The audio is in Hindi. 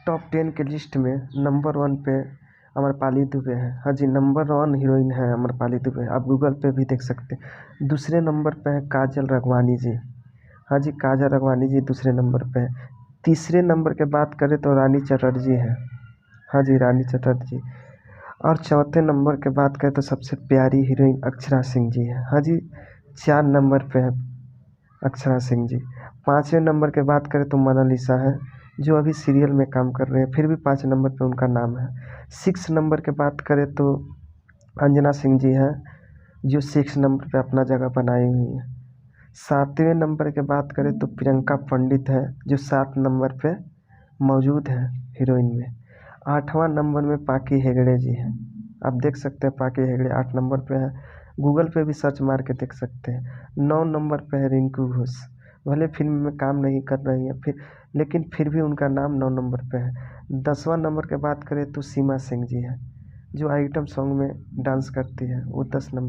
टॉप 10 के लिस्ट में नंबर 1 पे अमरपाली दुबे है। हाँ जी, नंबर 1 हीरोइन है अमरपाली दुबे, आप गूगल पे भी देख सकते हैं। दूसरे नंबर पे है काजल राघवानी जी। हाँ जी, काजल राघवानी जी दूसरे नंबर पे है। तीसरे नंबर के बात करें तो रानी चटर्जी है। हाँ जी, रानी चटर्जी। और चौथे नंबर के बात करें तो सबसे प्यारी हीरोइन अक्षरा सिंह जी है। हाँ जी, 4 नंबर पे है अक्षरा सिंह जी। पाँचवें नंबर के बात करें तो मोनालिसा है, जो अभी सीरियल में काम कर रहे हैं, फिर भी 5 नंबर पे उनका नाम है। 6 नंबर के बात करें तो अंजना सिंह जी हैं, जो 6 नंबर पे अपना जगह बनाई हुई है। 7वें नंबर के बात करें तो प्रियंका पंडित है, जो 7 नंबर पे मौजूद है हीरोइन में। 8वां नंबर में पाकी हेगड़े जी हैं, आप देख सकते हैं पाकी हेगड़े 8 नंबर पे हैं, गूगल पे भी सर्च मार के देख सकते हैं। 9 नंबर पे है रिंकू घोष, भले फिल्म में काम नहीं कर रही है लेकिन फिर भी उनका नाम 9 नंबर पे है। 10वां नंबर के बात करें तो सीमा सिंह जी हैं, जो आइटम सॉन्ग में डांस करती है, वो 10 नंबर